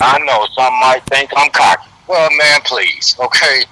I know some might think I'm cocky. Well, man, please, okay?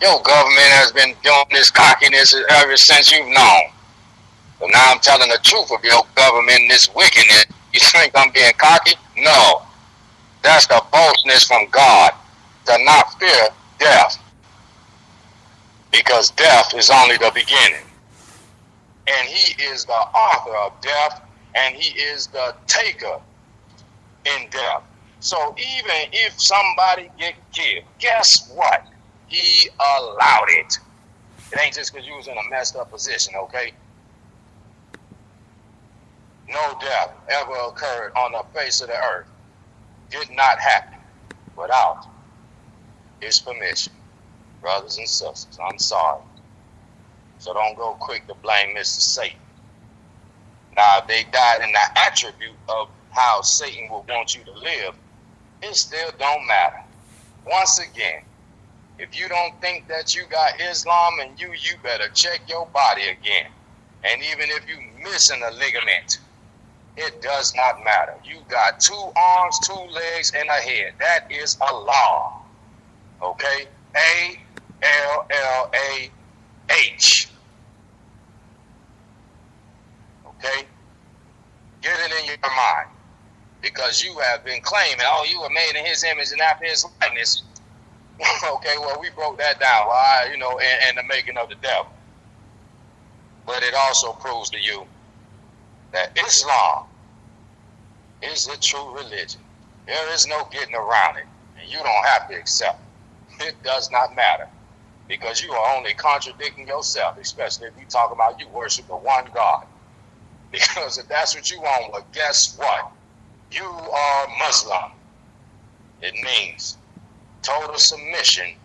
Your government has been doing this cockiness ever since you've known. But now I'm telling the truth of your government and this wickedness. You think I'm being cocky? No. That's the boldness from God to not fear death. Because death is only the beginning. And he is the author of death, and he is the taker in death. So even if somebody get killed, guess what? He allowed it. It ain't just because you was in a messed up position, okay? No death ever occurred on the face of the earth. Did not happen without his permission. Brothers and sisters, I'm sorry. So don't go quick to blame Mr. Satan. Now, if they died in the attribute of how Satan would want you to live, it still don't matter. Once again, if you don't think that you got Islam and you better check your body again. And even if you missing a ligament, it does not matter. You got 2 arms, 2 legs, and a head. That is Allah. Okay? A-L-L-A-H. Okay? Get it in your mind. Because you have been claiming, oh, you were made in his image and after his likeness. Okay, well, we broke that down, and the making of the devil. But it also proves to you that Islam is a true religion. There is no getting around it, and you don't have to accept it. It does not matter, because you are only contradicting yourself, especially if you talk about you worship the one God. Because if that's what you want, well, guess what? You are Muslim. It means total submission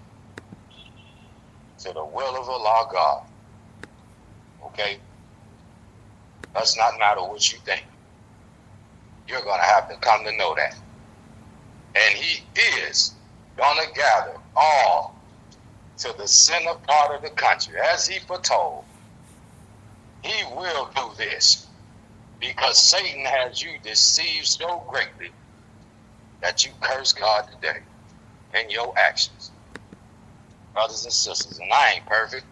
to the will of Allah God. Okay? Does not matter what you think. You're going to have to come to know that. And he is going to gather all to the center part of the country. As he foretold, he will do this because Satan has you deceived so greatly that you curse God today in your actions. Brothers and sisters, and I ain't perfect.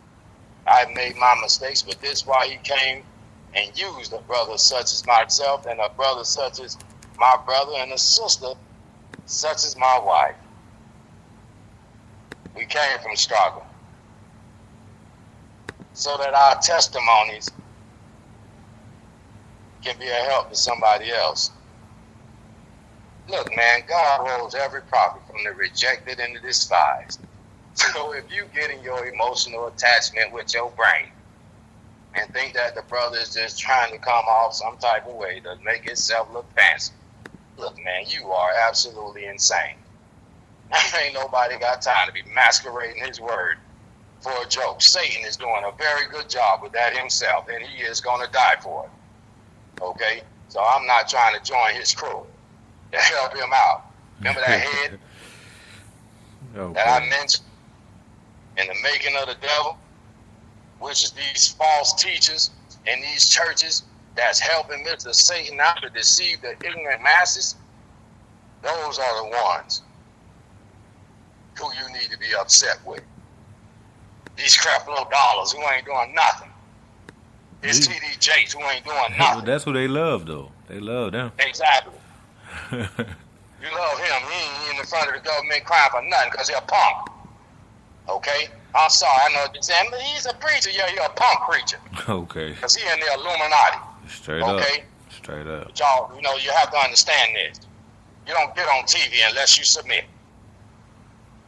I've made my mistakes, but this is why he came and used a brother such as myself and a brother such as my brother and a sister such as my wife. We came from struggle so that our testimonies can be a help to somebody else. Look, man, God holds every prophet from the rejected and the despised. So if you get in your emotional attachment with your brain and think that the brother is just trying to come off some type of way to make himself look fancy, look, man, you are absolutely insane. Ain't nobody got time to be masquerading his word for a joke. Satan is doing a very good job with that himself, and he is going to die for it. Okay? So I'm not trying to join his crew to help him out. Remember that head that I mentioned in the making of the devil, which is these false teachers in these churches that's helping Mr. Satan out to deceive the ignorant masses? Those are the ones who you need to be upset with. These creflo dollars who ain't doing nothing. It's TD Jakes who ain't doing nothing. That's who they love, though. They love them. Exactly. You love him. He ain't in the front of the government crying for nothing because he's a punk. Okay? I'm sorry, I know what you're saying, but he's a preacher. Yeah, you're a punk preacher. Okay. Because he in the Illuminati. Straight up. Straight up. But y'all, you have to understand this. You don't get on TV unless you submit.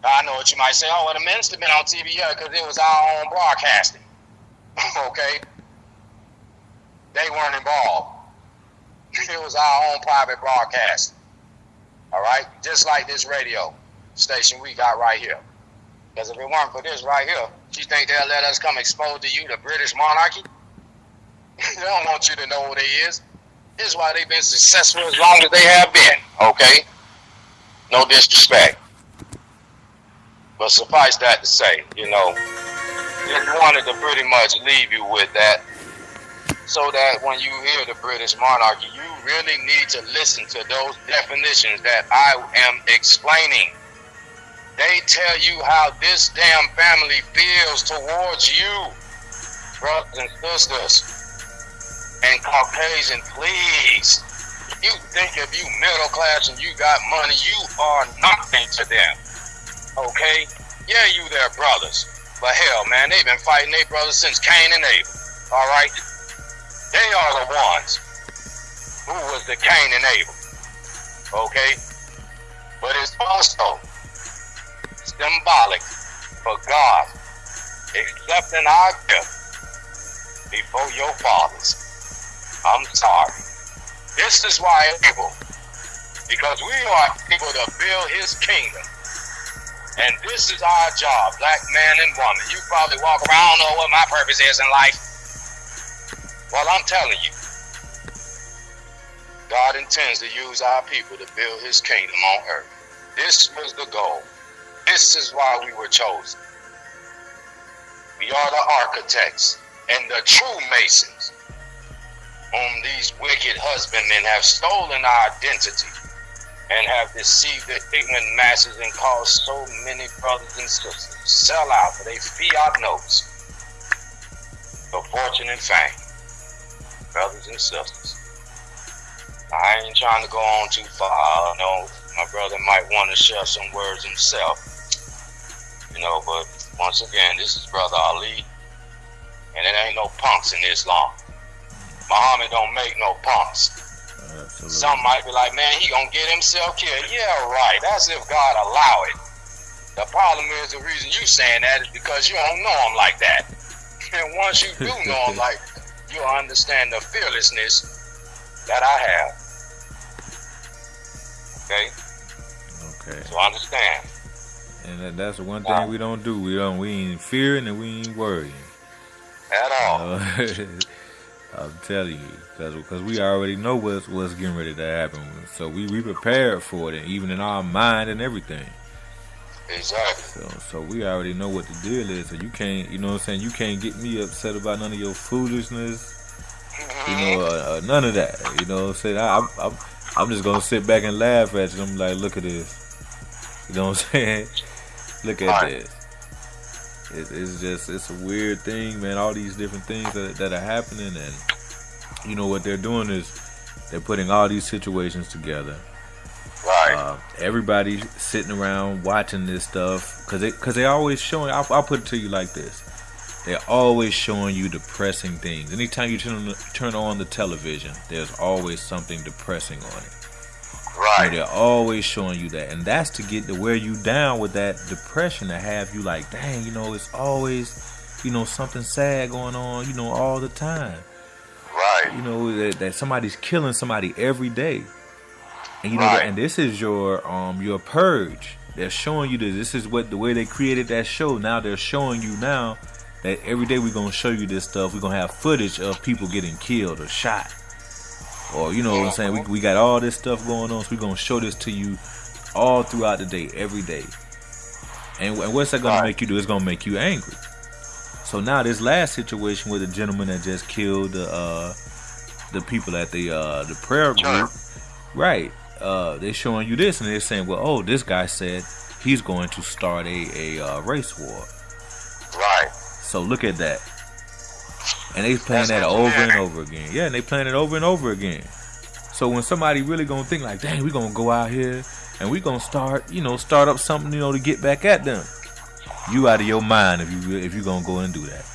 I know what you might say. Oh, well, the minister been on TV, yeah, because it was our own broadcasting. Okay? They weren't involved. It was our own private broadcasting. All right? Just like this radio station we got right here. Because if it weren't for this right here, you think they'll let us come expose to you the British monarchy? They don't want you to know who they is. This is why they've been successful as long as they have been. Okay? No disrespect. But suffice that to say, just wanted to pretty much leave you with that so that when you hear the British monarchy, you really need to listen to those definitions that I am explaining. They tell you how this damn family feels towards you, brothers and sisters. And Caucasian, please. You think if you middle class and you got money, you are nothing to them. Okay? Yeah, you their brothers. But hell, man, they've been fighting their brothers since Cain and Abel. Alright? They are the ones who was the Cain and Abel. Okay? But it's also symbolic for God accepting our gift before your fathers. I'm sorry. This is why it's able. Because we are able to build his kingdom. And this is our job, black man and woman. You probably walk around, I don't know what my purpose is in life. Well, I'm telling you, God intends to use our people to build his kingdom on earth. This was the goal. This is why we were chosen. We are the architects and the true masons, whom these wicked husbandmen have stolen our identity and have deceived the ignorant masses and caused so many brothers and sisters to sell out for their fiat notes for fortune and fame. Brothers and sisters, I ain't trying to go on too far. I know my brother might want to share some words himself, but once again, this is Brother Ali, and it ain't no punks in Islam. Muhammad don't make no punks. Absolutely. Some might be like, man, he gonna get himself killed. Yeah, right. That's if God allow it. The problem is, the reason you saying that is because you don't know him like that. And once you do know him like, you'll understand the fearlessness that I have. Okay. So understand. And that's the one thing we don't do. We ain't fearing and we ain't worrying at all. I'm telling you, because we already know what's getting ready to happen. So we prepared for it, even in our mind and everything. Exactly. So we already know what the deal is. So you can't, you can't get me upset about none of your foolishness. None of that. You know what I'm saying? I'm just gonna sit back and laugh at you. I'm like, look at this. You know what I'm saying? Look at this. It's a weird thing, man. All these different things that are happening, and what they're doing is they're putting all these situations together. Right. Everybody sitting around watching this stuff because they always showing. I'll put it to you like this: they're always showing you depressing things. Anytime you turn on the television, there's always something depressing on it. Right. They're always showing you that, and that's to get to wear you down with that depression, to have you like, dang, it's always, something sad going on, all the time. Right. That somebody's killing somebody every day, and and this is your purge. They're showing you this is the way they created that show. Now they're showing you now that every day we're gonna show you this stuff. We're gonna have footage of people getting killed or shot. Or, what I'm saying, we got all this stuff going on, so we're going to show this to you all throughout the day, every day. And what's that going to make you do? It's going to make you angry. So now this last situation with the gentleman that just killed the people at the prayer group, right, they're showing you this, and they're saying, well, this guy said he's going to start a race war. Right. So look at that. And they playing that over and over again. Yeah, and they playing it over and over again. So when somebody really gonna think like, dang, we gonna go out here and we gonna start up something, to get back at them. You out of your mind if you gonna go and do that.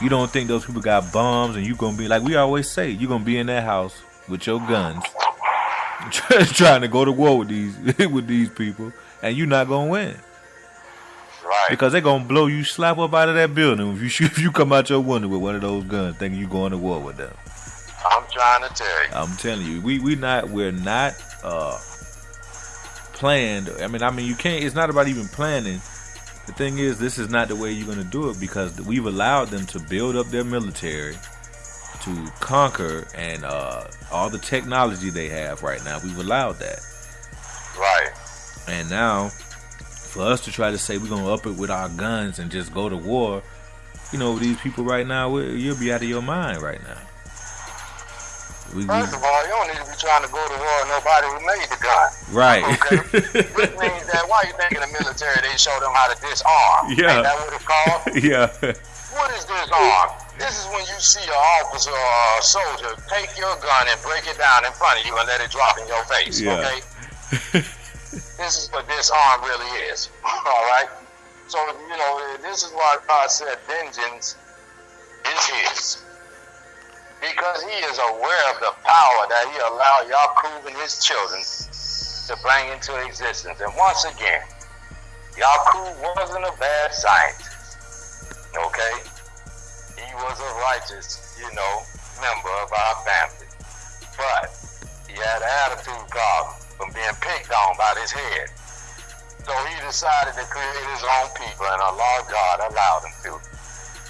You don't think those people got bombs and you gonna be like we always say, you gonna be in that house with your guns, trying to go to war with these people, and you not gonna win. Right. Because they're going to blow you slap up out of that building if you come out your window with one of those guns thinking you're going to war with them. I'm trying to tell you. I'm telling you. We're not planned. I mean you can't, it's not about even planning. The thing is, this is not the way you're going to do it, because we've allowed them to build up their military to conquer, and all the technology they have right now, we've allowed that. Right. And now, for us to try to say we're going to up it with our guns and just go to war, these people right now, you'll be out of your mind right now. First of all, you don't need to be trying to go to war with nobody who made the gun. Right. Okay? Which means that why you think in the military they show them how to disarm? Yeah. Ain't that what it's called? Yeah. What is disarm? This is when you see an officer or a soldier take your gun and break it down in front of you and let it drop in your face. Yeah. Okay? This is what disarm really is. All right? So, you know, this is why God said vengeance is his. Because he is aware of the power that he allowed Yaqub and his children to bring into existence. And once again, Yaqub wasn't a bad scientist. Okay? He was a righteous, member of our family. But he had an attitude problem from being picked on by his head. So he decided to create his own people, and Allah God allowed him to.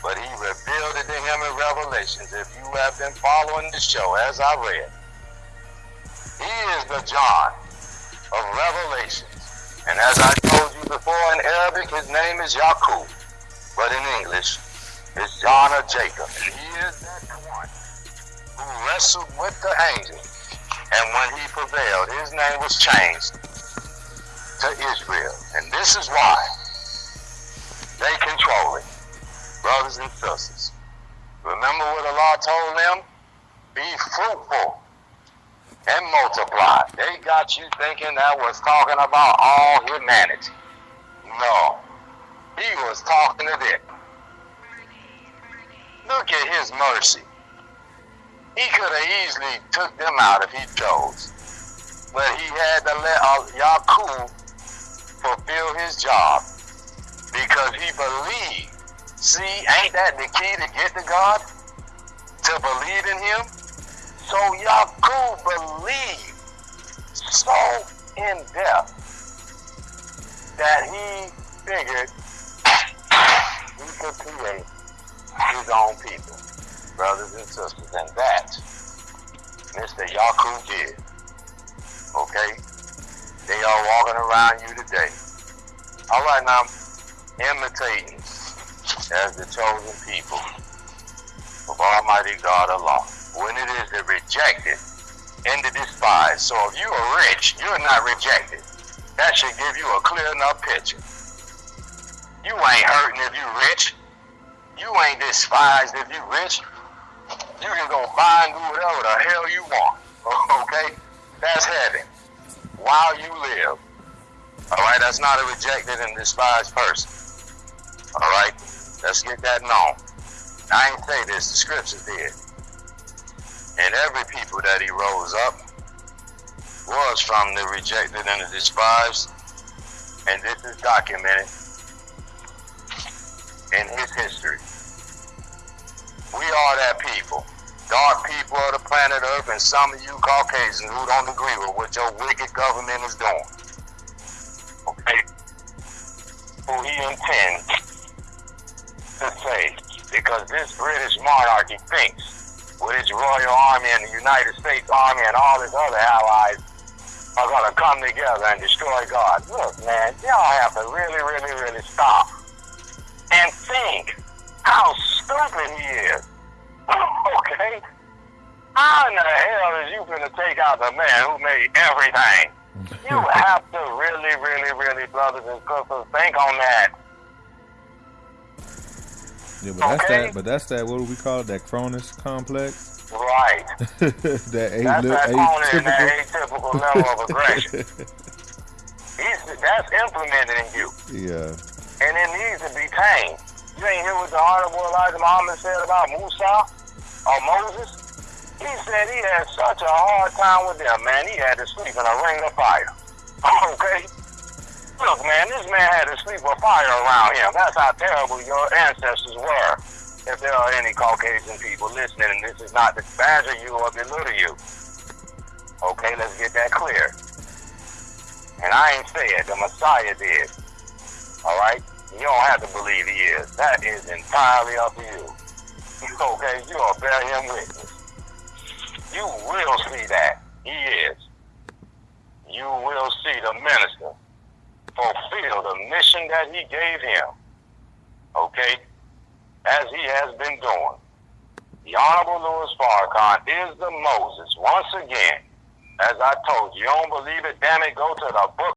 But he revealed it to him in Revelations. If you have been following the show, as I read, he is the John of Revelations. And as I told you before, in Arabic, his name is Yaqub. But in English, it's John or Jacob. And he is that one who wrestled with the angel. And when he prevailed, his name was changed to Israel. And this is why they control it. Brothers and sisters, remember what Allah told them? Be fruitful and multiply. They got you thinking that was talking about all humanity. No, he was talking to them. Look at his mercy. He could have easily took them out if he chose. But he had to let Yaqub fulfill his job because he believed. See, ain't that the key to get to God? To believe in him? So Yaqub believed so in depth that he figured he could create his own people, brothers and sisters. And that Mr. Yaqub did. Okay? They are walking around you today. All right, now, imitating as the chosen people of Almighty God Allah, when it is the rejected and the despised. So if you are rich, you're not rejected. That should give you a clear enough picture. You ain't hurting if you rich. You ain't despised if you rich. You can go buy and do whatever the hell you want. Okay? That's heaven. While you live. Alright? That's not a rejected and despised person. Alright? Let's get that known. I ain't say this, the scriptures did. And every people that he rose up was from the rejected and the despised. And this is documented in his history. We are that people. Dark people of the planet Earth, and some of you Caucasians who don't agree with what your wicked government is doing. Okay? Who he intends to say, because this British monarchy thinks with its Royal Army and the United States Army and all its other allies are going to come together and destroy God. Look, man, y'all have to really, really, really stop and think how stupid he is. Okay? How in the hell is you going to take out the man who made everything? You have to really, really, really, brothers and sisters, think on that. Yeah, but that's that. What do we call it? That Cronus complex. Right. That's that atypical level of aggression. That's implemented in you. Yeah. And it needs to be tamed. You ain't hear what the Honorable Elijah Muhammad said about Musa or Moses? He said he had such a hard time with them, man. He had to sleep in a ring of fire. Okay? Look, man, this man had to sleep with fire around him. That's how terrible your ancestors were. If there are any Caucasian people listening, and this is not to badger you or belittle you. Okay, let's get that clear. And I ain't say it, the Messiah did. Alright? You don't have to believe he is. That is entirely up to you. Okay, you'll bear him witness. You will see that. He is. You will see the minister fulfill the mission that he gave him. Okay? As he has been doing. The Honorable Louis Farrakhan is the Moses. Once again, as I told you, you don't believe it, damn it, go to the book